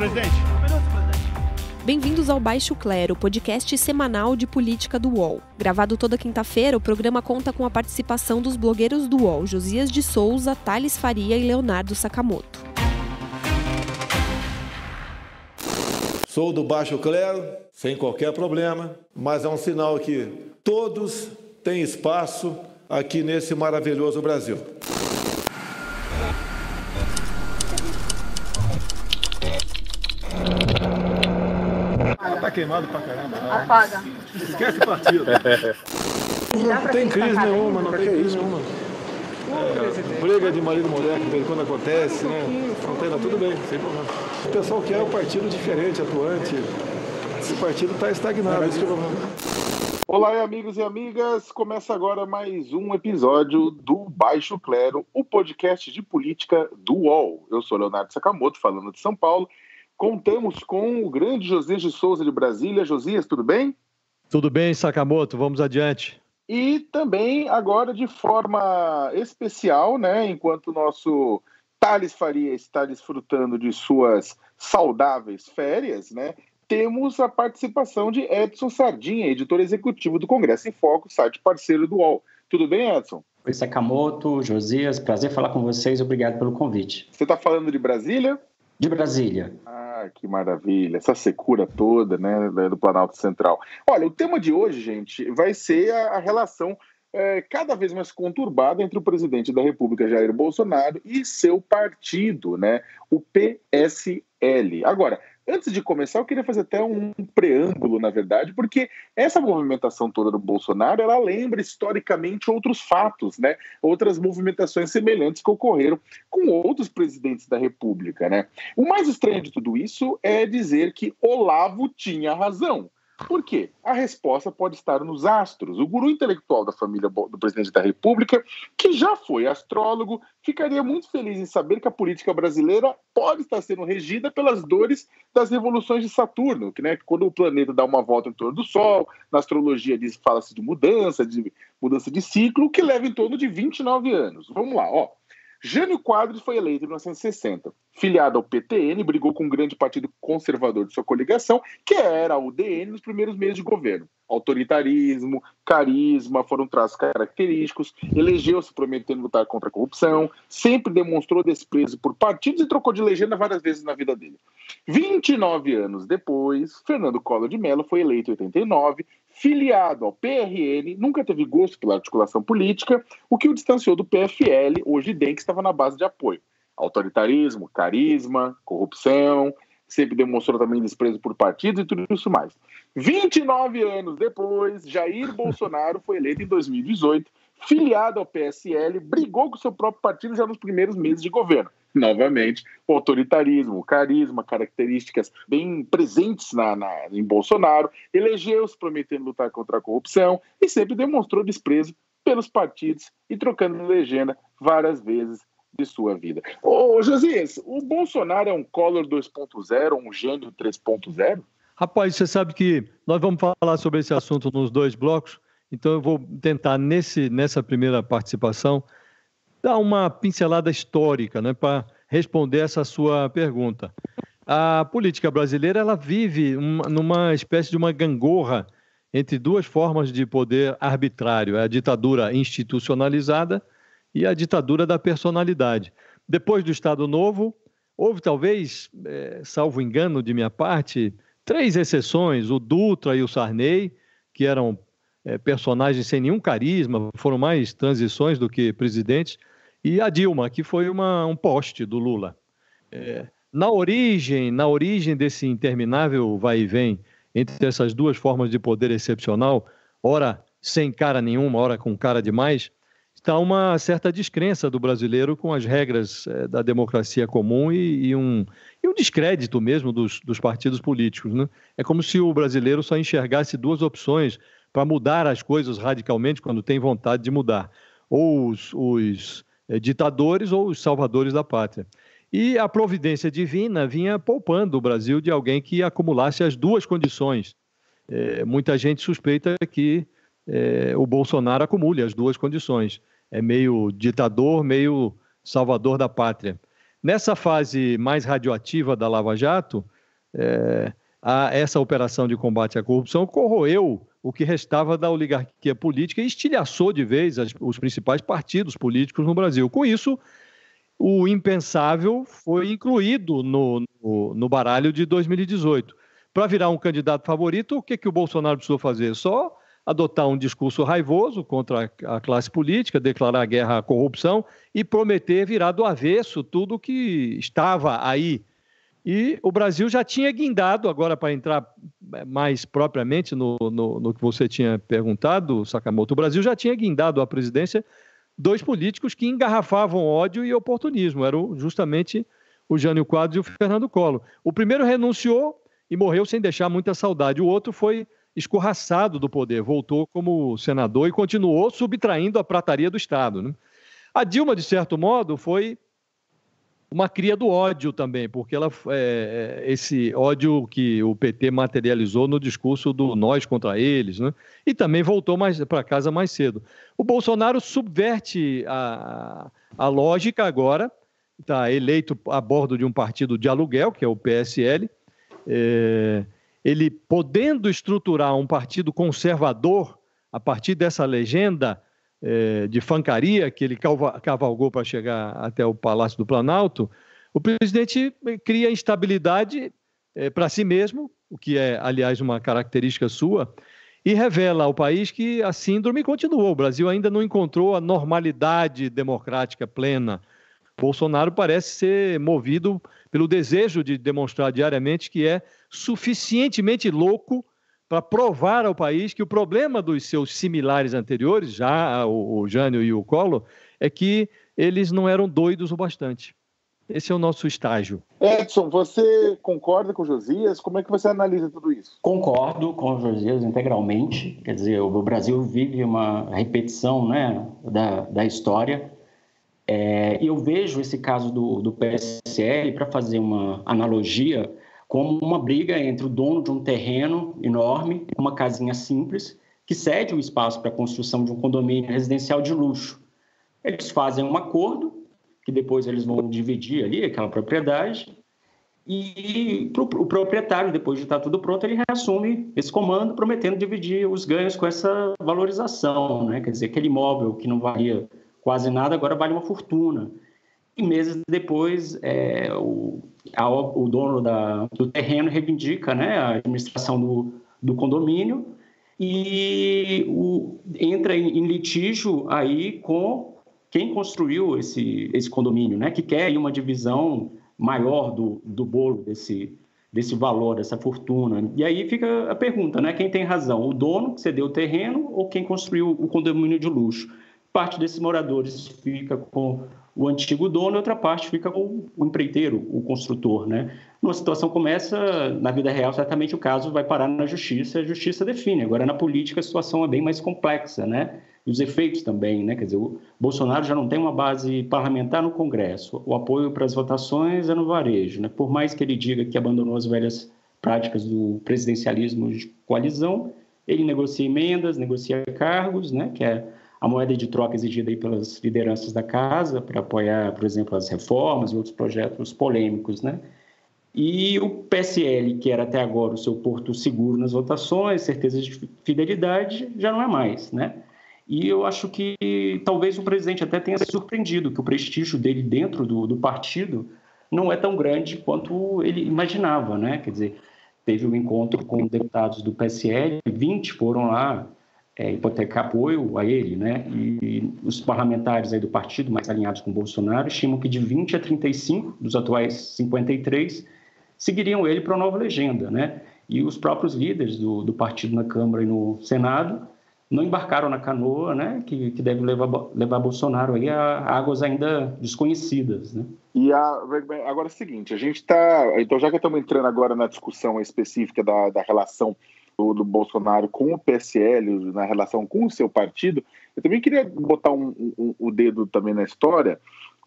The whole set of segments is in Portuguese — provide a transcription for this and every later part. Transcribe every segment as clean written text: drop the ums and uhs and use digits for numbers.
presidente. Bem-vindos ao Baixo Clero, podcast semanal de política do UOL. Gravado toda quinta-feira, o programa conta com a participação dos blogueiros do UOL, Josias de Souza, Thales Faria e Leonardo Sakamoto. Sou do Baixo Clero, sem qualquer problema, mas é um sinal que todos têm espaço aqui nesse maravilhoso Brasil. Tá queimado pra caramba. Apaga. Esquece o partido. Não tem crise nenhuma, não tem crise nenhuma. Briga de marido e mulher que quando acontece, né? Não tem, tudo bem, sem problema. O pessoal quer um partido diferente, atuante. Esse partido está estagnado. Olá, amigos e amigas. Começa agora mais um episódio do Baixo Clero, o podcast de política do UOL. Eu sou Leonardo Sakamoto, falando de São Paulo. Contamos com o grande Josias de Souza de Brasília. Josias, tudo bem? Tudo bem, Sakamoto, vamos adiante. E também agora de forma especial, né, enquanto o nosso Thales Faria está desfrutando de suas saudáveis férias, né, temos a participação de Edson Sardinha, editor executivo do Congresso em Foco, site parceiro do UOL. Tudo bem, Edson? Oi, Sakamoto, Josias, prazer falar com vocês, obrigado pelo convite. Você está falando de Brasília? De Brasília. Ah, que maravilha, essa secura toda, né, do Planalto Central. Olha, o tema de hoje, gente, vai ser a relação cada vez mais conturbada entre o presidente da República, Jair Bolsonaro, e seu partido, né, o PSL. Agora, antes de começar, eu queria fazer até um preâmbulo, na verdade, porque essa movimentação toda do Bolsonaro, ela lembra historicamente outros fatos, né? Outras movimentações semelhantes que ocorreram com outros presidentes da República, né? O mais estranho de tudo isso é dizer que Olavo tinha razão. Por quê? A resposta pode estar nos astros. O guru intelectual da família do presidente da República, que já foi astrólogo, ficaria muito feliz em saber que a política brasileira pode estar sendo regida pelas dores das revoluções de Saturno, que, né, quando o planeta dá uma volta em torno do Sol, na astrologia fala-se de mudança de ciclo, que leva em torno de 29 anos. Vamos lá, ó. Jânio Quadros foi eleito em 1960. Filiado ao PTN, brigou com um grande partido conservador de sua coligação, que era a UDN, nos primeiros meses de governo. Autoritarismo, carisma foram traços característicos, elegeu-se prometendo lutar contra a corrupção, sempre demonstrou desprezo por partidos e trocou de legenda várias vezes na vida dele. 29 anos depois, Fernando Collor de Mello foi eleito em 89, filiado ao PRN, nunca teve gosto pela articulação política, o que o distanciou do PFL, hoje DEM, que estava na base de apoio. Autoritarismo, carisma, corrupção, sempre demonstrou também desprezo por partidos e tudo isso mais. 29 anos depois, Jair Bolsonaro foi eleito em 2018, filiado ao PSL, brigou com seu próprio partido já nos primeiros meses de governo. Novamente, o autoritarismo, o carisma, características bem presentes em Bolsonaro, elegeu-se prometendo lutar contra a corrupção e sempre demonstrou desprezo pelos partidos e trocando de legenda várias vezes de sua vida. Ô, Josias, o Bolsonaro é um Collor 2.0, um gênio 3.0? Rapaz, você sabe que nós vamos falar sobre esse assunto nos dois blocos, então eu vou tentar, nessa primeira participação, dar uma pincelada histórica, né, para responder essa sua pergunta. A política brasileira, ela vive numa espécie de uma gangorra entre duas formas de poder arbitrário, a ditadura institucionalizada e a ditadura da personalidade. Depois do Estado Novo, houve talvez, salvo engano de minha parte, 3 exceções, o Dutra e o Sarney, que eram personagens sem nenhum carisma, foram mais transições do que presidentes, e a Dilma, que foi um poste do Lula. Na origem desse interminável vai e vem entre essas duas formas de poder excepcional, ora sem cara nenhuma, ora com cara demais, está uma certa descrença do brasileiro com as regras da democracia comum e um descrédito mesmo dos partidos políticos, né? É como se o brasileiro só enxergasse 2 opções para mudar as coisas radicalmente quando tem vontade de mudar. Ou os ditadores ou os salvadores da pátria. E a providência divina vinha poupando o Brasil de alguém que acumulasse as 2 condições. Muita gente suspeita que o Bolsonaro acumule as 2 condições. É meio ditador, meio salvador da pátria. Nessa fase mais radioativa da Lava Jato, essa operação de combate à corrupção corroeu o que restava da oligarquia política e estilhaçou de vez os principais partidos políticos no Brasil. Com isso, o impensável foi incluído no baralho de 2018. Para virar um candidato favorito, o que o Bolsonaro precisou fazer? Só adotar um discurso raivoso contra a classe política, declarar guerra à corrupção e prometer virar do avesso tudo que estava aí. E o Brasil já tinha guindado, agora para entrar mais propriamente no que você tinha perguntado, Sakamoto, o Brasil já tinha guindado à presidência 2 políticos que engarrafavam ódio e oportunismo, eram justamente o Jânio Quadros e o Fernando Collor. O primeiro renunciou e morreu sem deixar muita saudade, o outro foi escorraçado do poder, voltou como senador e continuou subtraindo a prataria do Estado, né? A Dilma, de certo modo, foi uma cria do ódio também, porque esse ódio que o PT materializou no discurso do nós contra eles, né? E também voltou para casa mais cedo. O Bolsonaro subverte a lógica agora, está eleito a bordo de um partido de aluguel, que é o PSL, ele podendo estruturar um partido conservador a partir dessa legenda de fancaria que ele cavalgou para chegar até o Palácio do Planalto, o presidente cria instabilidade para si mesmo, o que é, aliás, uma característica sua, e revela ao país que a síndrome continuou. O Brasil ainda não encontrou a normalidade democrática plena. Bolsonaro parece ser movido pelo desejo de demonstrar diariamente que é suficientemente louco para provar ao país que o problema dos seus similares anteriores, já o Jânio e o Collor, é que eles não eram doidos o bastante. Esse é o nosso estágio. Edson, você concorda com o Josias? Como é que você analisa tudo isso? Concordo com o Josias integralmente. Quer dizer, o Brasil vive uma repetição, né, da história. E eu vejo esse caso do PSL, para fazer uma analogia, como uma briga entre o dono de um terreno enorme, uma casinha simples, que cede o espaço para a construção de um condomínio residencial de luxo. Eles fazem um acordo, que depois eles vão dividir ali aquela propriedade, e o proprietário, depois de estar tudo pronto, ele reassume esse comando, prometendo dividir os ganhos com essa valorização, né? Quer dizer, aquele imóvel que não valia quase nada, agora vale uma fortuna. E meses depois, o dono do terreno reivindica, né, a administração do condomínio e entra em litígio aí com quem construiu esse condomínio, né, que quer aí uma divisão maior do bolo desse valor, dessa fortuna. E aí fica a pergunta, né, quem tem razão? O dono que cedeu o terreno ou quem construiu o condomínio de luxo? Parte desses moradores fica com o antigo dono, e outra parte fica com o empreiteiro, o construtor, né? Uma situação como essa, na vida real, certamente o caso vai parar na justiça, a justiça define. Agora, na política, a situação é bem mais complexa, né? E os efeitos também, né? Quer dizer, o Bolsonaro já não tem uma base parlamentar no Congresso, o apoio para as votações é no varejo, né? Por mais que ele diga que abandonou as velhas práticas do presidencialismo de coalizão, ele negocia emendas, negocia cargos, né? Que é a moeda de troca exigida aí pelas lideranças da casa para apoiar, por exemplo, as reformas e outros projetos polêmicos, né? E o PSL, que era até agora o seu porto seguro nas votações, certeza de fidelidade, já não é mais, né? E eu acho que talvez o presidente até tenha se surpreendido que o prestígio dele dentro do partido não é tão grande quanto ele imaginava, né? Quer dizer, teve um encontro com deputados do PSL, 20 foram lá hipotecar apoio a ele, né? E os parlamentares aí do partido, mais alinhados com o Bolsonaro, estimam que de 20 a 35 dos atuais 53 seguiriam ele para a nova legenda, né? E os próprios líderes do partido na Câmara e no Senado não embarcaram na canoa, né? Que deve levar Bolsonaro aí a águas ainda desconhecidas, né? E agora é o seguinte, a gente está... Então, já que estamos entrando agora na discussão específica da relação do Bolsonaro com o PSL, na relação com o seu partido, eu também queria botar o dedo também na história,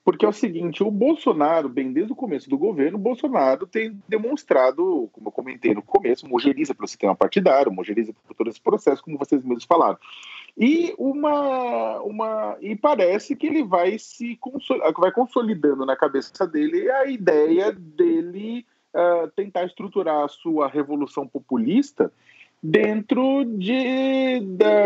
porque é o seguinte, o Bolsonaro, bem desde o começo do governo, o Bolsonaro tem demonstrado, como eu comentei no começo, mogeriza pelo sistema partidário, mogeriza por todo esse processo, como vocês mesmos falaram. e e parece que ele vai vai consolidando na cabeça dele a ideia dele tentar estruturar a sua revolução populista dentro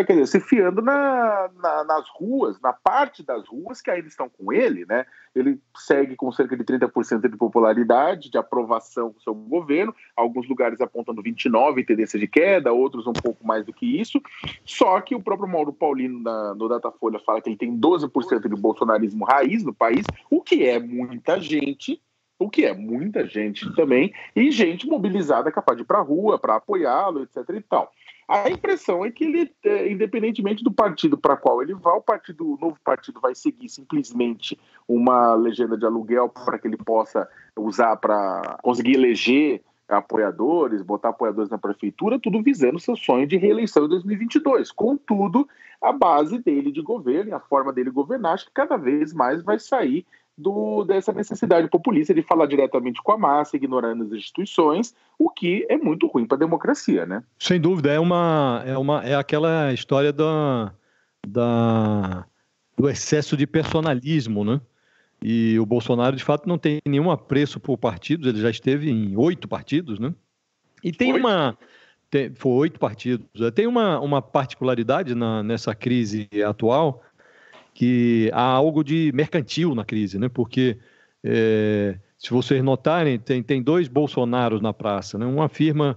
quer dizer, se fiando nas ruas, na parte das ruas que ainda estão com ele, né? Ele segue com cerca de 30% de popularidade, de aprovação do seu governo, alguns lugares apontando 29% tendência de queda, outros um pouco mais do que isso, só que o próprio Mauro Paulino no Datafolha fala que ele tem 12% de bolsonarismo raiz no país, o que é muita gente também, e gente mobilizada capaz de ir para a rua, para apoiá-lo, etc. e tal. A impressão é que ele, independentemente do partido para qual ele vai, o novo partido vai seguir simplesmente uma legenda de aluguel para que ele possa usar para conseguir eleger apoiadores, botar apoiadores na prefeitura, tudo visando seu sonho de reeleição em 2022. Contudo, a base dele de governo, a forma dele governar, acho que cada vez mais vai sair dessa necessidade populista de falar diretamente com a massa, ignorando as instituições, o que é muito ruim para a democracia, né? Sem dúvida, é aquela história do excesso de personalismo, né? E o Bolsonaro, de fato, não tem nenhum apreço por partidos, ele já esteve em 8 partidos, né? E foi 8 partidos. Tem uma particularidade nessa crise atual, que há algo de mercantil na crise, né? Porque, se vocês notarem, tem 2 Bolsonaros na praça, né? Um afirma,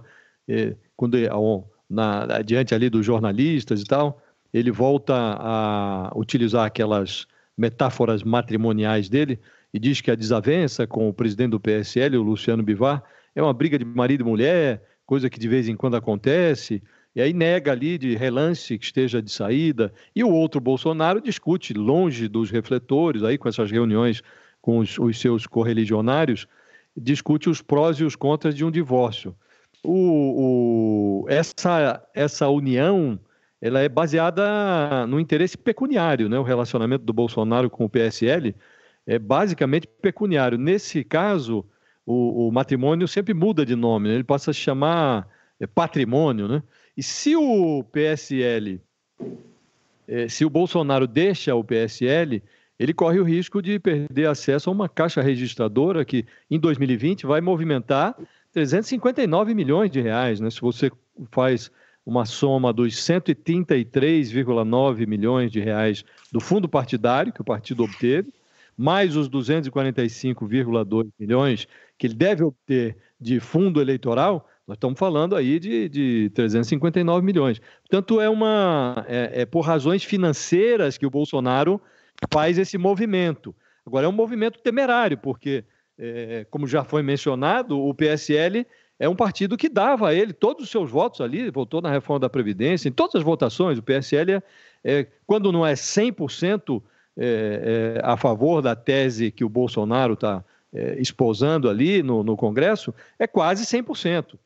diante ali dos jornalistas e tal, ele volta a utilizar aquelas metáforas matrimoniais dele e diz que a desavença com o presidente do PSL, o Luciano Bivar, é uma briga de marido e mulher, coisa que de vez em quando acontece. E aí nega ali de relance que esteja de saída. E o outro Bolsonaro discute longe dos refletores, aí com essas reuniões com os seus correligionários, discute os prós e os contras de um divórcio. Essa união, ela é baseada no interesse pecuniário, né? O relacionamento do Bolsonaro com o PSL é basicamente pecuniário. Nesse caso, o matrimônio sempre muda de nome, né? Ele passa a se chamar patrimônio, né? E se o PSL, se o Bolsonaro deixa o PSL, ele corre o risco de perder acesso a uma caixa registradora que, em 2020, vai movimentar 359 milhões de reais, né? Se você faz uma soma dos 133,9 milhões de reais do fundo partidário que o partido obteve, mais os 245,2 milhões que ele deve obter de fundo eleitoral, nós estamos falando aí de 359 milhões. Portanto, é por razões financeiras que o Bolsonaro faz esse movimento. Agora, é um movimento temerário, porque, como já foi mencionado, o PSL é um partido que dava a ele todos os seus votos ali, votou na reforma da Previdência, em todas as votações. O PSL, quando não é 100% a favor da tese que o Bolsonaro está esposando ali no Congresso, é quase 100%.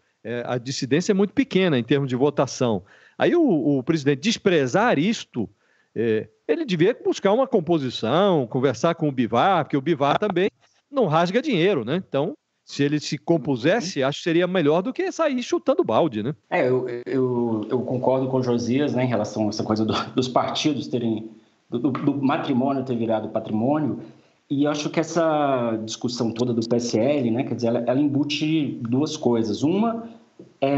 A dissidência é muito pequena em termos de votação. Aí o presidente desprezar isto, ele devia buscar uma composição, conversar com o Bivar, porque o Bivar também não rasga dinheiro, né? Então, se ele se compusesse, acho que seria melhor do que sair chutando balde, né? Eu concordo com o Josias, né, em relação a essa coisa dos partidos terem, do matrimônio ter virado patrimônio. E acho que essa discussão toda do PSL, né, quer dizer, ela embute 2 coisas. Uma é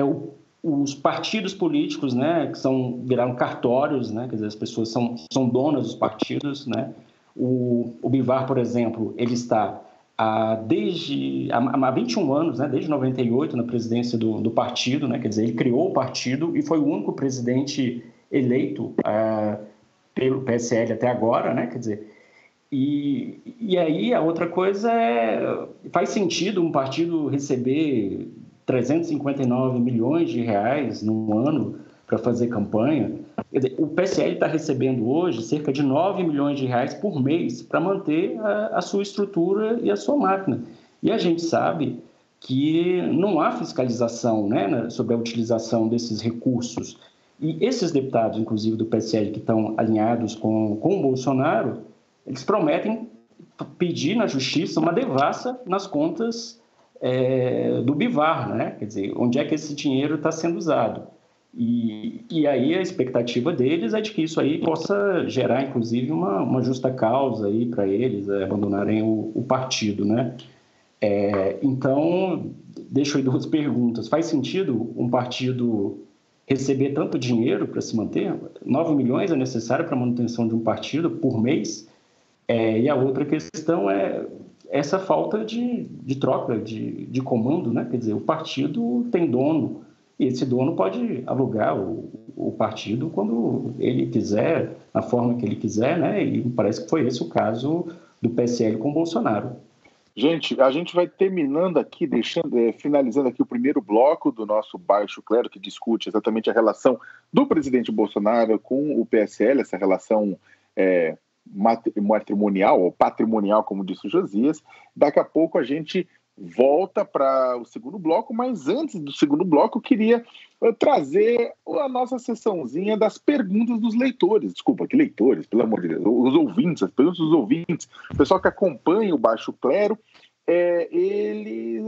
os partidos políticos, né, que viraram cartórios, né, quer dizer, as pessoas são donas dos partidos, né. O Bivar, por exemplo, ele está há 21 anos, né, desde 98, na presidência do partido, né, quer dizer, ele criou o partido e foi o único presidente eleito pelo PSL até agora, né, quer dizer. E aí a outra coisa faz sentido um partido receber 359 milhões de reais no ano para fazer campanha? Quer dizer, o PSL está recebendo hoje cerca de 9 milhões de reais por mês para manter a sua estrutura e a sua máquina. E a gente sabe que não há fiscalização, né, sobre a utilização desses recursos. E esses deputados, inclusive do PSL, que estão alinhados com o Bolsonaro, eles prometem pedir na justiça uma devassa nas contas do Bivar, né? Quer dizer, onde é que esse dinheiro está sendo usado. E aí a expectativa deles é de que isso aí possa gerar, inclusive, uma justa causa aí para eles abandonarem o partido, né? Então, deixo aí 2 perguntas. Faz sentido um partido receber tanto dinheiro para se manter? 9 milhões é necessário para a manutenção de um partido por mês? E a outra questão é essa falta de troca de comando, né? Quer dizer, o partido tem dono, e esse dono pode alugar o partido quando ele quiser, na forma que ele quiser, né? E parece que foi esse o caso do PSL com o Bolsonaro. Gente, a gente vai terminando aqui, finalizando aqui o primeiro bloco do nosso Baixo Clero, que discute exatamente a relação do presidente Bolsonaro com o PSL, essa relação matrimonial ou patrimonial, como disse o Josias. Daqui a pouco a gente volta para o segundo bloco, mas antes do segundo bloco eu queria trazer a nossa sessãozinha das perguntas dos leitores. Desculpa, que leitores, pelo amor de Deus, os ouvintes, as perguntas dos ouvintes, o pessoal que acompanha o Baixo Clero,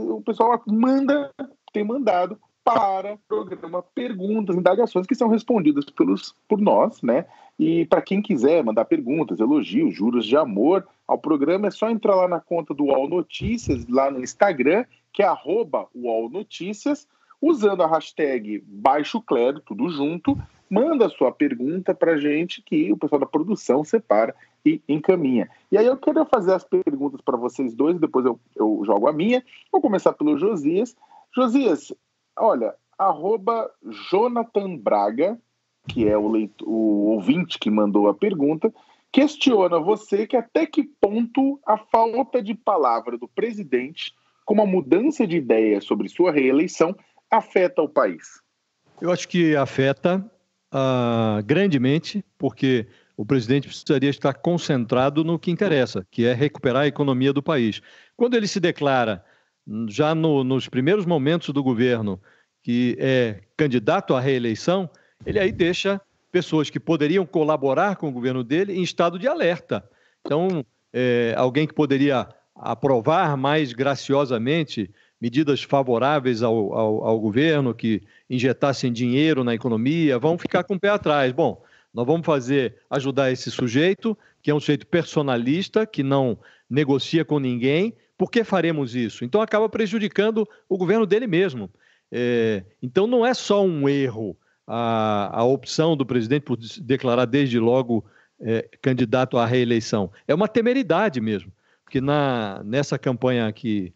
o pessoal tem mandado para o programa perguntas, indagações que são respondidas por nós, né? E para quem quiser mandar perguntas, elogios, juros de amor ao programa, é só entrar lá na conta do UOL Notícias, lá no Instagram, que é @UOLNotícias, usando a hashtag Baixo Clero, tudo junto, manda a sua pergunta para a gente, que o pessoal da produção separa e encaminha. E aí eu quero fazer as perguntas para vocês dois, depois eu jogo a minha. Vou começar pelo Josias. Josias, olha, @Jonathan Braga, que é o ouvinte que mandou a pergunta, questiona você que até que ponto a falta de palavra do presidente, como a mudança de ideia sobre sua reeleição, afeta o país. Eu acho que afeta grandemente, porque o presidente precisaria estar concentrado no que interessa, que é recuperar a economia do país. Quando ele se declara, já nos primeiros momentos do governo, que é candidato à reeleição, ele aí deixa pessoas que poderiam colaborar com o governo dele em estado de alerta. Então, alguém que poderia aprovar mais graciosamente medidas favoráveis ao governo, que injetassem dinheiro na economia, vão ficar com o pé atrás. Bom, nós vamos ajudar esse sujeito, que é um sujeito personalista, que não negocia com ninguém. Por que faremos isso? Então, acaba prejudicando o governo dele mesmo. Então, não é só um erro a opção do presidente por declarar desde logo candidato à reeleição. É uma temeridade mesmo, porque nessa campanha aqui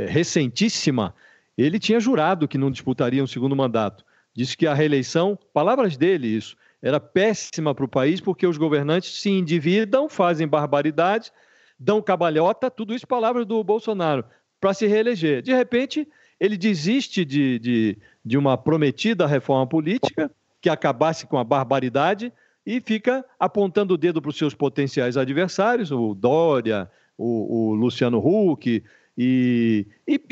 recentíssima, ele tinha jurado que não disputaria um segundo mandato. Disse que a reeleição, palavras dele isso, era péssima para o país porque os governantes se endividam, fazem barbaridades, dão cabalhota, tudo isso palavras do Bolsonaro, para se reeleger. De repente, ele desiste de uma prometida reforma política que acabasse com a barbaridade e fica apontando o dedo para os seus potenciais adversários, o Dória, o Luciano Huck, e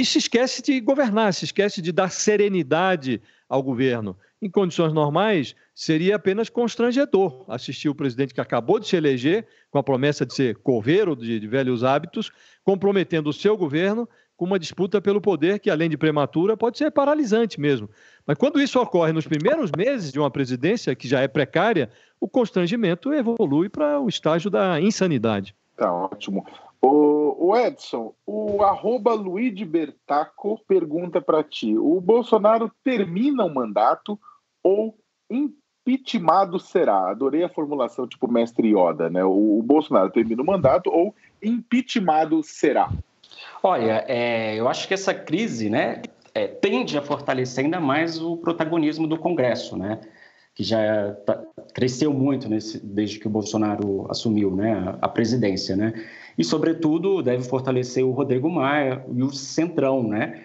se esquece de governar, se esquece de dar serenidade ao governo. Em condições normais, seria apenas constrangedor assistir o presidente que acabou de se eleger, com a promessa de ser coveiro de velhos hábitos, comprometendo o seu governo com uma disputa pelo poder que, além de prematura, pode ser paralisante mesmo. Mas quando isso ocorre nos primeiros meses de uma presidência, que já é precária, o constrangimento evolui para o estágio da insanidade. Tá ótimo. O Edson, o @Luigi Bertaco pergunta para ti: o Bolsonaro termina o mandato ou impeachmentado será? Adorei a formulação tipo mestre Yoda, né? O Bolsonaro termina o mandato ou impeachmentado será? Olha, eu acho que essa crise, né, tende a fortalecer ainda mais o protagonismo do Congresso, né, que já cresceu muito desde que o Bolsonaro assumiu, né, a presidência, né, e, sobretudo, deve fortalecer o Rodrigo Maia e o Centrão, né,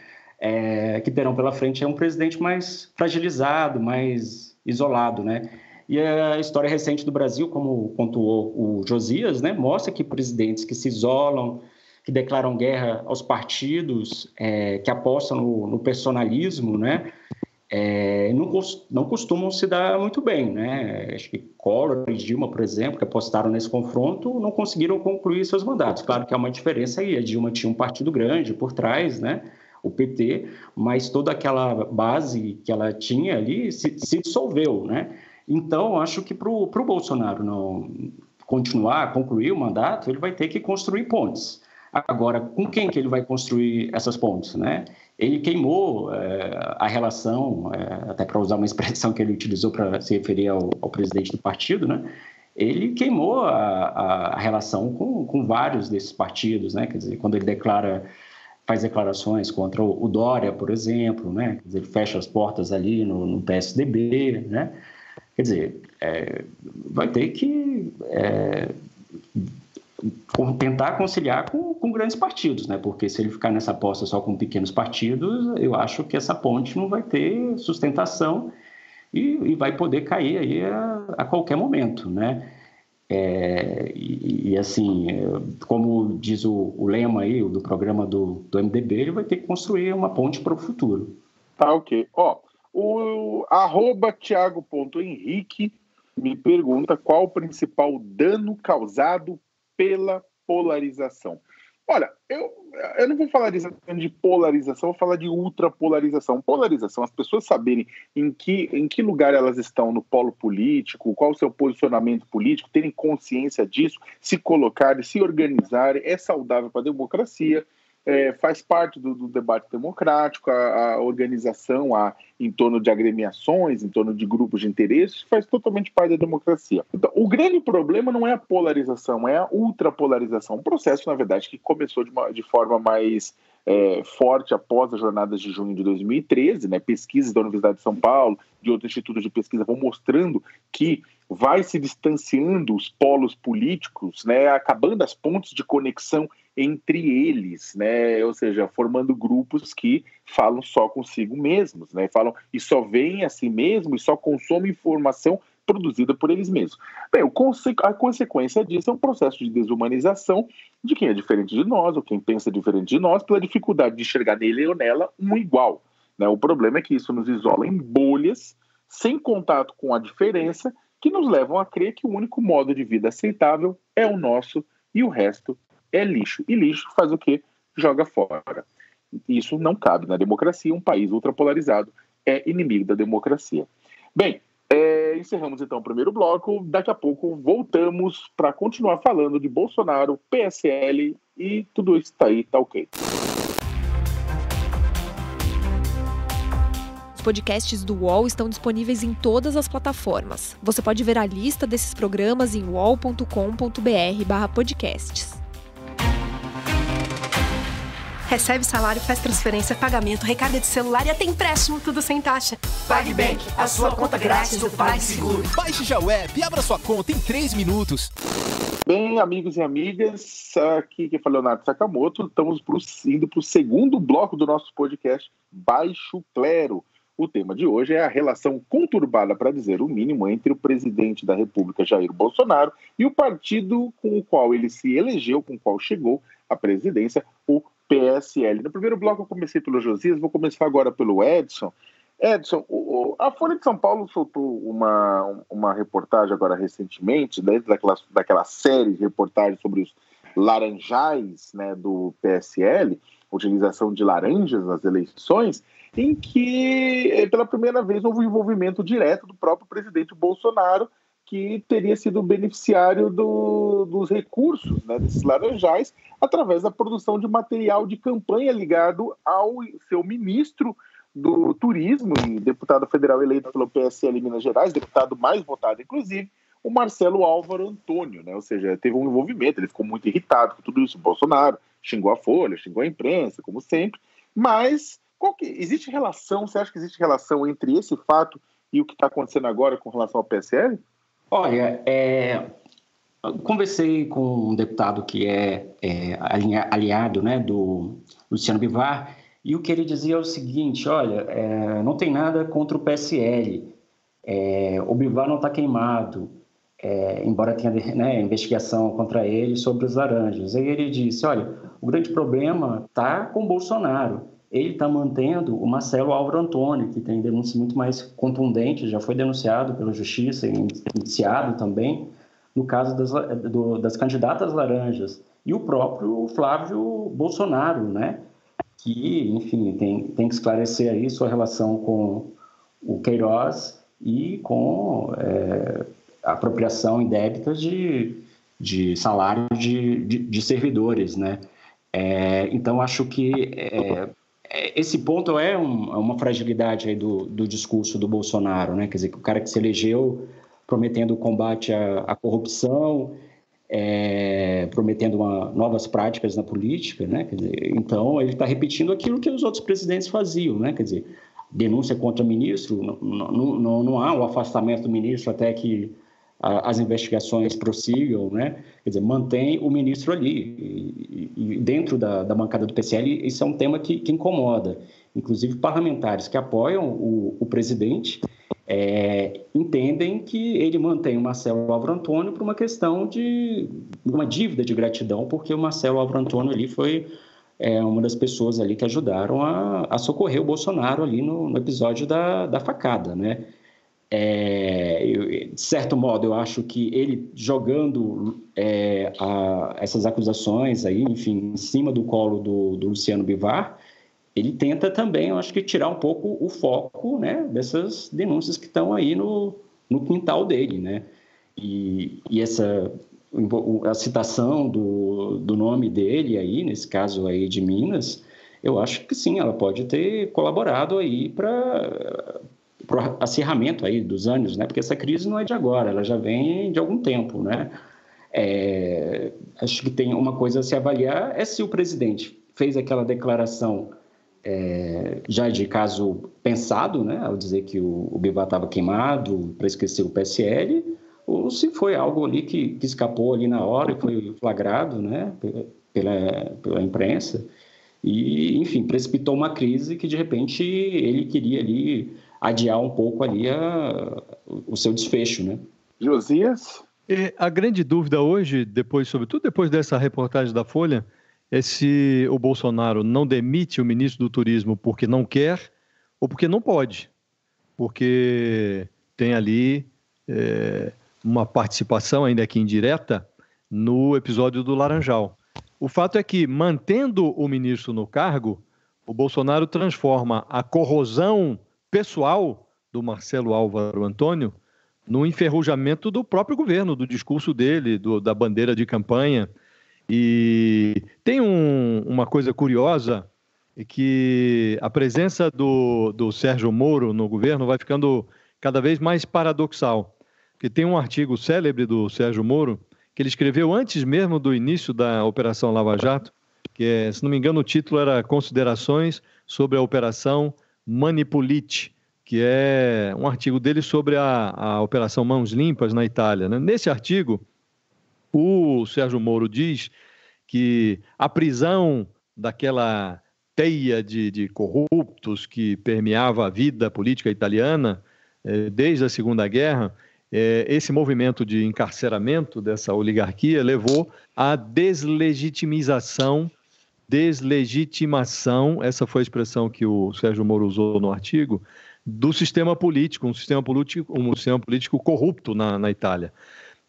que terão pela frente um presidente mais fragilizado, mais isolado, né. E a história recente do Brasil, como pontuou o Josias, né, mostra que presidentes que se isolam, que declaram guerra aos partidos, que apostam no personalismo, né, não costumam se dar muito bem, né? Acho que Collor e Dilma, por exemplo, que apostaram nesse confronto, não conseguiram concluir seus mandatos. Claro que há uma diferença aí, a Dilma tinha um partido grande por trás, né? o PT, mas toda aquela base que ela tinha ali se dissolveu, né? Então, acho que para o Bolsonaro não concluir o mandato, ele vai ter que construir pontes. Agora, com quem que ele vai construir essas pontes, né? Ele queimou a relação, até para usar uma expressão que ele utilizou para se referir ao presidente do partido, né? Ele queimou a relação com vários desses partidos, né? Quer dizer, quando ele faz declarações contra o Dória, por exemplo, né? Quer dizer, ele fecha as portas ali no PSDB, né? Quer dizer, vai ter que tentar conciliar com grandes partidos, né? Porque se ele ficar nessa aposta só com pequenos partidos, eu acho que essa ponte não vai ter sustentação e vai poder cair aí a qualquer momento, né? Assim, como diz o lema aí do programa do MDB, ele vai ter que construir uma ponte para o futuro. Tá, ok. O @Thiago.Henrique me pergunta qual o principal dano causado pela polarização. Olha, eu não vou falar de polarização, vou falar de ultrapolarização. Polarização, as pessoas saberem em que lugar elas estão no polo político, qual o seu posicionamento político, terem consciência disso, se colocarem, se organizarem, é saudável para a democracia. Faz parte do debate democrático, a organização em torno de agremiações, em torno de grupos de interesses, faz totalmente parte da democracia. Então, o grande problema não é a polarização, é a ultrapolarização. Um processo, na verdade, que começou de forma mais forte após as jornadas de junho de 2013, né? Pesquisas da Universidade de São Paulo, de outros institutos de pesquisa vão mostrando que vai se distanciando os polos políticos, né? Acabando as pontes de conexão entre eles, né? Ou seja, formando grupos que falam só consigo mesmos, né? Falam e só veem a si mesmo e só consomem informação produzida por eles mesmos. Bem, a consequência disso é um processo de desumanização de quem é diferente de nós ou quem pensa diferente de nós pela dificuldade de enxergar nele ou nela um igual, né? O problema é que isso nos isola em bolhas, sem contato com a diferença, que nos levam a crer que o único modo de vida aceitável é o nosso e o resto é lixo. E lixo faz o quê? Joga fora. Isso não cabe na democracia. Um país ultrapolarizado é inimigo da democracia. Bem, encerramos então o primeiro bloco. Daqui a pouco voltamos para continuar falando de Bolsonaro, PSL e tudo isso tá aí, tá ok. Os podcasts do UOL estão disponíveis em todas as plataformas. Você pode ver a lista desses programas em uol.com.br/podcasts. Recebe salário, faz transferência, pagamento, recarga de celular e até empréstimo, tudo sem taxa. PagBank, a sua conta grátis do PagSeguro. Baixe já o app e abra sua conta em 3 minutos. Bem, amigos e amigas, aqui quem fala é Leonardo Sakamoto. Estamos indo para o segundo bloco do nosso podcast Baixo Clero. O tema de hoje é a relação conturbada, para dizer o mínimo, entre o presidente da República, Jair Bolsonaro, e o partido com o qual ele se elegeu, com o qual chegou à presidência, o PSL. No primeiro bloco eu comecei pelo Josias, vou começar agora pelo Edson. Edson, a Folha de São Paulo soltou uma reportagem agora recentemente, dentro daquela série de reportagens sobre os laranjais, né, do PSL, utilização de laranjas nas eleições, em que pela primeira vez houve um envolvimento direto do próprio presidente Bolsonaro, que teria sido beneficiário dos recursos, né, desses laranjais, através da produção de material de campanha ligado ao seu ministro do Turismo e deputado federal eleito pelo PSL em Minas Gerais, deputado mais votado, inclusive, o Marcelo Álvaro Antônio, né? Ou seja, teve um envolvimento, ele ficou muito irritado com tudo isso. O Bolsonaro xingou a Folha, xingou a imprensa, como sempre, mas existe relação, você acha que existe relação entre esse fato e o que está acontecendo agora com relação ao PSL? Olha, conversei com um deputado que é aliado, né, do Luciano Bivar, e o que ele dizia é o seguinte: olha, não tem nada contra o PSL, o Bivar não está queimado, embora tenha, né, investigação contra ele sobre os laranjas. Aí ele disse: olha, o grande problema está com o Bolsonaro. Ele está mantendo o Marcelo Álvaro Antônio, que tem denúncias muito mais contundentes, já foi denunciado pela Justiça e indiciado também, no caso das candidatas laranjas. E o próprio Flávio Bolsonaro, né? que, enfim, tem que esclarecer aí sua relação com o Queiroz e com a apropriação indébita de salário de servidores, né? Então, acho que esse ponto é uma fragilidade aí do discurso do Bolsonaro, né? Quer dizer, que o cara que se elegeu prometendo o combate à corrupção, prometendo novas práticas na política, né? Quer dizer, então, ele está repetindo aquilo que os outros presidentes faziam, né? Quer dizer, denúncia contra o ministro, não há o afastamento do ministro até que as investigações prossigam, né? Quer dizer, mantém o ministro ali. E dentro da bancada do PSL, isso é um tema que incomoda. Inclusive, parlamentares que apoiam o presidente entendem que ele mantém o Marcelo Álvaro Antônio por uma questão de uma dívida de gratidão, porque o Marcelo Álvaro Antônio ali foi uma das pessoas ali que ajudaram a socorrer o Bolsonaro ali no episódio da facada, né? De certo modo, eu acho que ele jogando essas acusações aí, enfim, em cima do colo do Luciano Bivar, ele tenta também, eu acho que, tirar um pouco o foco, né, dessas denúncias que estão aí no quintal dele, né? E a citação do nome dele aí, nesse caso aí de Minas, eu acho que sim, ela pode ter colaborado aí para o acirramento aí dos ânimos, né? Porque essa crise não é de agora, ela já vem de algum tempo, né? Acho que tem uma coisa a se avaliar, se o presidente fez aquela declaração já de caso pensado, né? Ao dizer que o Bivar estava queimado para esquecer o PSL, ou se foi algo ali que escapou ali na hora e foi flagrado, né? Pela imprensa e, enfim, precipitou uma crise que, de repente, ele queria ali adiar um pouco ali o seu desfecho, né? Josias? A grande dúvida hoje, sobretudo depois dessa reportagem da Folha, é se o Bolsonaro não demite o ministro do Turismo porque não quer ou porque não pode. Porque tem ali uma participação, ainda que indireta, no episódio do Laranjal. O fato é que, mantendo o ministro no cargo, o Bolsonaro transforma a corrosão pessoal do Marcelo Álvaro Antônio no enferrujamento do próprio governo, do discurso dele, da bandeira de campanha. E tem uma coisa curiosa, que a presença do Sérgio Moro no governo vai ficando cada vez mais paradoxal. Porque tem um artigo célebre do Sérgio Moro, que ele escreveu antes mesmo do início da Operação Lava Jato, que se não me engano o título era Considerações sobre a Operação Manipulite, que é um artigo dele sobre a Operação Mãos Limpas na Itália, né? Nesse artigo, o Sérgio Moro diz que a prisão daquela teia de corruptos que permeava a vida política italiana desde a Segunda Guerra, esse movimento de encarceramento dessa oligarquia levou à deslegitimação, essa foi a expressão que o Sérgio Moro usou no artigo, do sistema político, um sistema político corrupto na Itália.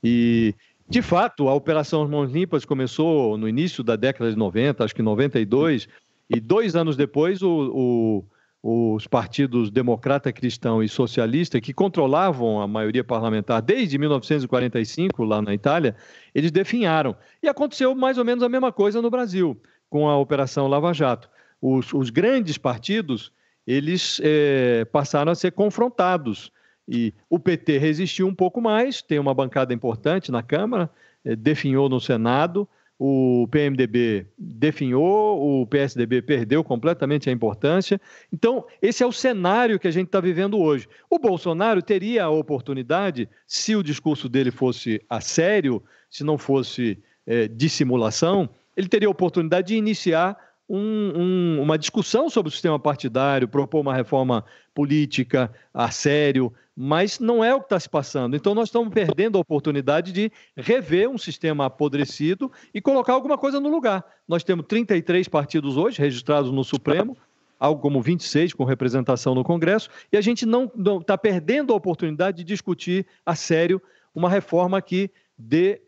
E, de fato, a Operação Mãos Limpas começou no início da década de 90, acho que 92, e 2 anos depois os partidos democrata, cristão e socialista, que controlavam a maioria parlamentar desde 1945, lá na Itália, eles definharam. E aconteceu mais ou menos a mesma coisa no Brasil, com a Operação Lava Jato. Os grandes partidos, eles passaram a ser confrontados. E o PT resistiu um pouco mais, tem uma bancada importante na Câmara, definhou no Senado, o PMDB definhou, o PSDB perdeu completamente a importância. Então, esse é o cenário que a gente está vivendo hoje. O Bolsonaro teria a oportunidade, se o discurso dele fosse a sério, se não fosse dissimulação, ele teria a oportunidade de iniciar uma discussão sobre o sistema partidário, propor uma reforma política a sério, mas não é o que está se passando. Então, nós estamos perdendo a oportunidade de rever um sistema apodrecido e colocar alguma coisa no lugar. Nós temos 33 partidos hoje registrados no Supremo, algo como 26 com representação no Congresso, e a gente não está perdendo a oportunidade de discutir a sério uma reforma que dê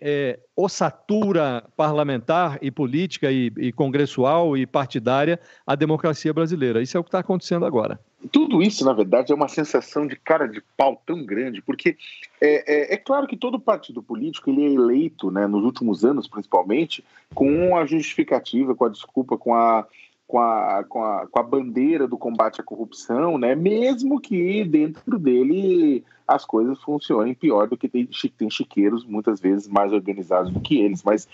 ossatura parlamentar e política e congressual e partidária à democracia brasileira. Isso é o que está acontecendo agora. Tudo isso, na verdade, é uma sensação de cara de pau tão grande, porque é claro que todo partido político ele é eleito, né, nos últimos anos, principalmente, com a justificativa, com a desculpa, com a bandeira do combate à corrupção, né? Mesmo que dentro dele as coisas funcionem pior do que tem chiqueiros muitas vezes mais organizados do que eles. Mas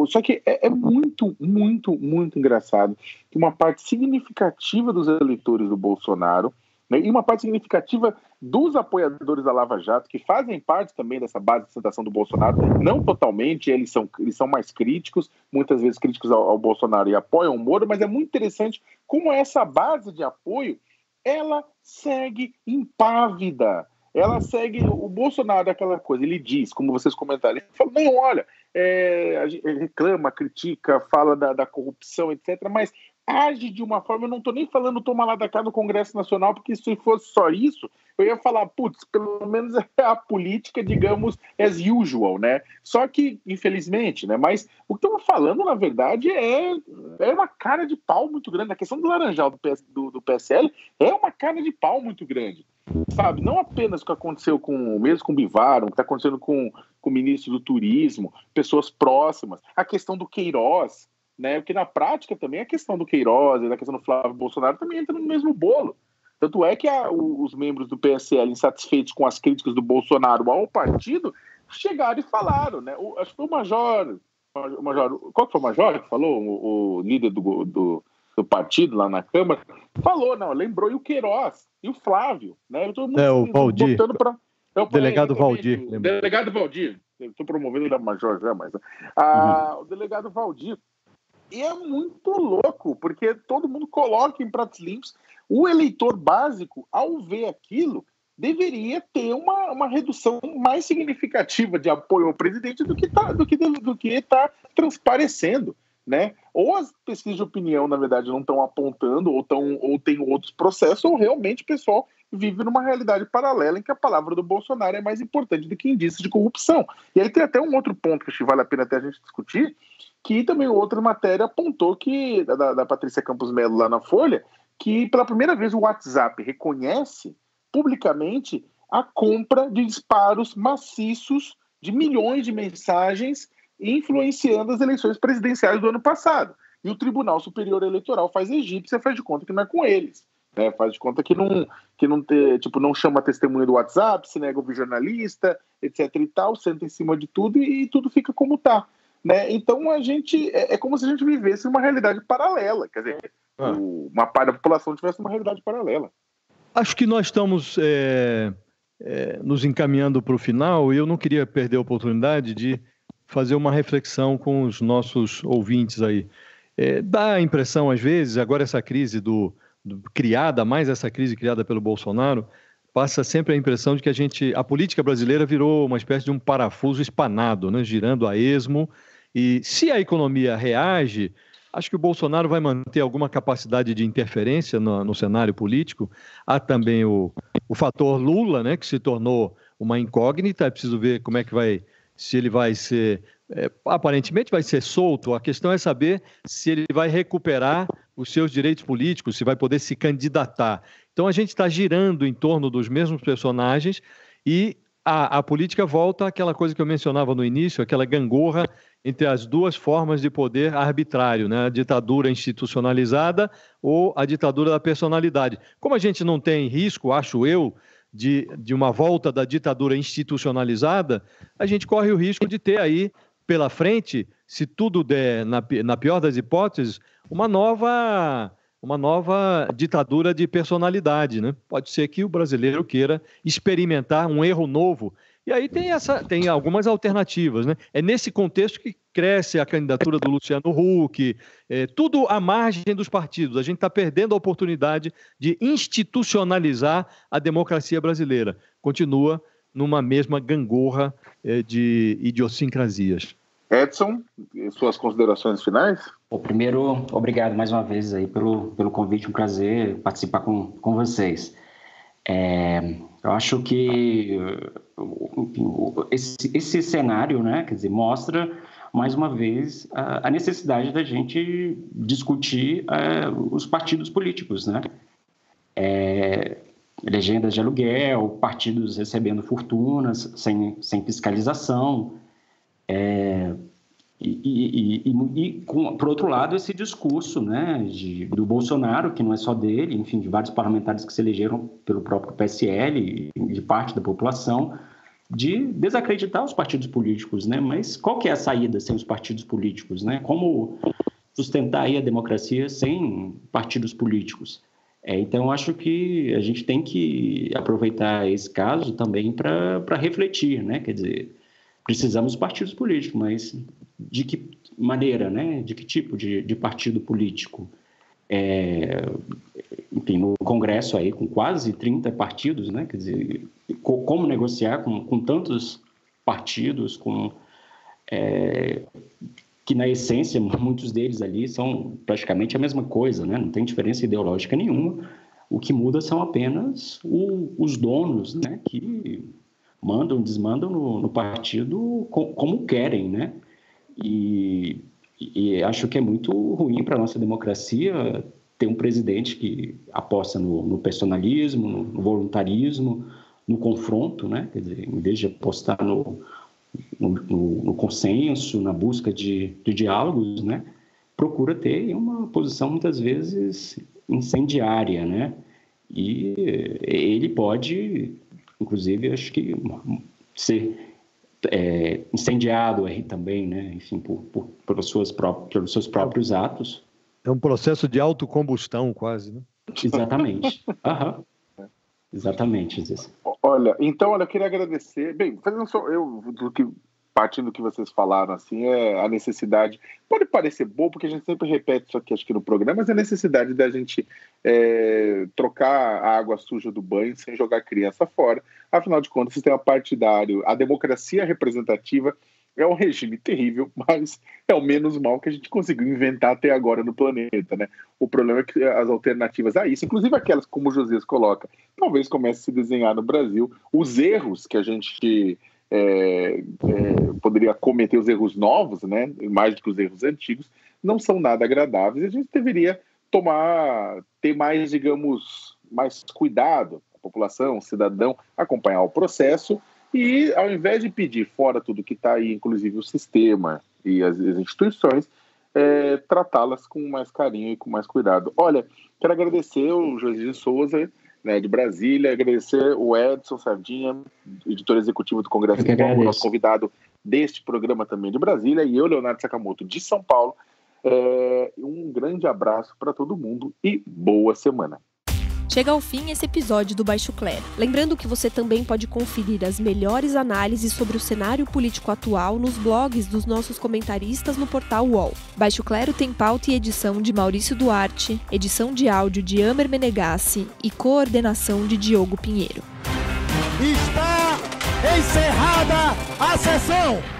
só que é muito, muito, muito engraçado que uma parte significativa dos eleitores do Bolsonaro, né, e uma parte significativa dos apoiadores da Lava Jato, que fazem parte também dessa base de sustentação do Bolsonaro, não totalmente, eles são mais críticos, muitas vezes críticos ao Bolsonaro e apoiam o Moro, mas é muito interessante como essa base de apoio, ela segue impávida. Ela segue o Bolsonaro, aquela coisa, ele diz, como vocês comentaram, ele fala, não, olha, ele reclama, critica, fala da corrupção, etc., mas age de uma forma, eu não estou nem falando toma lá da cá no Congresso Nacional, porque se fosse só isso, eu ia falar, putz, pelo menos é a política, digamos, as usual, né? Só que, infelizmente, né? Mas o que estamos falando, na verdade, é uma cara de pau muito grande. A questão do Laranjal do PSL é uma cara de pau muito grande, sabe? Não apenas o que aconteceu mesmo com o Bivar, o que está acontecendo com o ministro do Turismo, pessoas próximas, a questão do Queiroz, né? Porque na prática também a questão do Queiroz e a questão do Flávio Bolsonaro também entra no mesmo bolo. Tanto é que os membros do PSL, insatisfeitos com as críticas do Bolsonaro ao partido, chegaram e falaram, né? Acho que foi o Major, qual que foi o Major que falou? O líder do partido lá na Câmara, falou, não, lembrou e o Queiroz e o Flávio, né? Todo mundo o Valdir. Delegado Valdir. Delegado Valdir. Estou promovendo da Major já, mas... O delegado Valdir. E é muito louco, porque todo mundo coloca em pratos limpos. O eleitor básico, ao ver aquilo, deveria ter uma redução mais significativa de apoio ao presidente do que está transparecendo, né? Ou as pesquisas de opinião, na verdade, não estão apontando, ou tem outros processos, ou realmente o pessoal vive numa realidade paralela em que a palavra do Bolsonaro é mais importante do que indícios de corrupção. E aí tem até um outro ponto que acho que vale a pena até a gente discutir, que também outra matéria apontou que, da Patrícia Campos Melo lá na Folha, que pela primeira vez o WhatsApp reconhece publicamente a compra de disparos maciços de milhões de mensagens influenciando as eleições presidenciais do ano passado. E o Tribunal Superior Eleitoral faz egípcia, faz de conta que não é com eles. Né? Faz de conta que não chama testemunha do WhatsApp, se nega ouvir jornalista, etc. e tal, senta em cima de tudo e tudo fica como está. Né? Então a gente é como se a gente vivesse uma realidade paralela, quer dizer, uma parte da população tivesse uma realidade paralela. Acho que nós estamos nos encaminhando para o final e eu não queria perder a oportunidade de fazer uma reflexão com os nossos ouvintes aí. Dá a impressão, às vezes, agora essa crise mais essa crise criada pelo Bolsonaro, passa sempre a impressão de que a política brasileira virou uma espécie de um parafuso espanado, né, girando a esmo. E se a economia reage, acho que o Bolsonaro vai manter alguma capacidade de interferência no cenário político. Há também o fator Lula, né, que se tornou uma incógnita. É preciso ver como é que se ele vai ser... aparentemente vai ser solto. A questão é saber se ele vai recuperar os seus direitos políticos, se vai poder se candidatar. Então a gente está girando em torno dos mesmos personagens e a política volta àquela coisa que eu mencionava no início, aquela gangorra entre as duas formas de poder arbitrário, né? A ditadura institucionalizada ou a ditadura da personalidade. Como a gente não tem risco, acho eu, de uma volta da ditadura institucionalizada, a gente corre o risco de ter aí pela frente, se tudo der, na pior das hipóteses, uma nova ditadura de personalidade, né? Pode ser que o brasileiro queira experimentar um erro novo. E aí tem algumas alternativas, né? É nesse contexto que cresce a candidatura do Luciano Huck, tudo à margem dos partidos. A gente está perdendo a oportunidade de institucionalizar a democracia brasileira. Continua numa mesma gangorra de idiosincrasias. Edson, suas considerações finais? Primeiro, obrigado mais uma vez aí pelo convite, um prazer participar com vocês. Eu acho que esse cenário, né, quer dizer, mostra mais uma vez a necessidade da gente discutir os partidos políticos, né? Legendas de aluguel, partidos recebendo fortunas sem fiscalização, por outro lado, esse discurso, né, do Bolsonaro, que não é só dele, enfim, de vários parlamentares que se elegeram pelo próprio PSL e de parte da população, de desacreditar os partidos políticos, né? Mas qual que é a saída sem os partidos políticos, né? Como sustentar aí a democracia sem partidos políticos? Então, eu acho que a gente tem que aproveitar esse caso também para refletir, né? Quer dizer, precisamos de partidos políticos, mas de que maneira, né? De que tipo de partido político? Enfim, no Congresso aí, com quase 30 partidos, né? Quer dizer, como negociar com tantos partidos, que na essência, muitos deles ali são praticamente a mesma coisa, né? Não tem diferença ideológica nenhuma. O que muda são apenas os donos, né? Que mandam, desmandam no partido como querem, né? E acho que é muito ruim para a nossa democracia ter um presidente que aposta no personalismo, no voluntarismo, no confronto, né? Quer dizer, em vez de apostar no consenso, na busca de diálogos, né? Procura ter uma posição muitas vezes incendiária, né? E ele pode, inclusive, acho que ser incendiado aí também, né? Enfim, pelos seus próprios atos. É um processo de autocombustão quase, né? Exatamente. Aham. Exatamente, isso. Olha, eu queria agradecer. Bem, partindo do que vocês falaram, assim, a necessidade. Pode parecer bom, porque a gente sempre repete isso aqui, acho que no programa, mas a necessidade da gente trocar a água suja do banho sem jogar a criança fora. Afinal de contas, o sistema partidário, a democracia representativa é um regime terrível, mas é o menos mal que a gente conseguiu inventar até agora no planeta, né? O problema é que as alternativas a isso, inclusive aquelas como o Josias coloca, talvez comece a se desenhar no Brasil. Os erros que a gente poderia cometer, os erros novos, né? Mais do que os erros antigos, não são nada agradáveis. A gente deveria ter mais, digamos, mais cuidado, a população, o cidadão, acompanhar o processo. E, ao invés de pedir fora tudo que está aí, inclusive o sistema e as instituições, tratá-las com mais carinho e com mais cuidado. Olha, quero agradecer o Josias de Souza, né, de Brasília, agradecer o Edson Sardinha, editor executivo do Congresso do Povo, nosso convidado deste programa também de Brasília, e eu, Leonardo Sakamoto, de São Paulo. Um grande abraço para todo mundo e boa semana. Chega ao fim esse episódio do Baixo Clero. Lembrando que você também pode conferir as melhores análises sobre o cenário político atual nos blogs dos nossos comentaristas no portal UOL. Baixo Clero tem pauta e edição de Maurício Duarte, edição de áudio de Amer Menegassi e coordenação de Diogo Pinheiro. Está encerrada a sessão!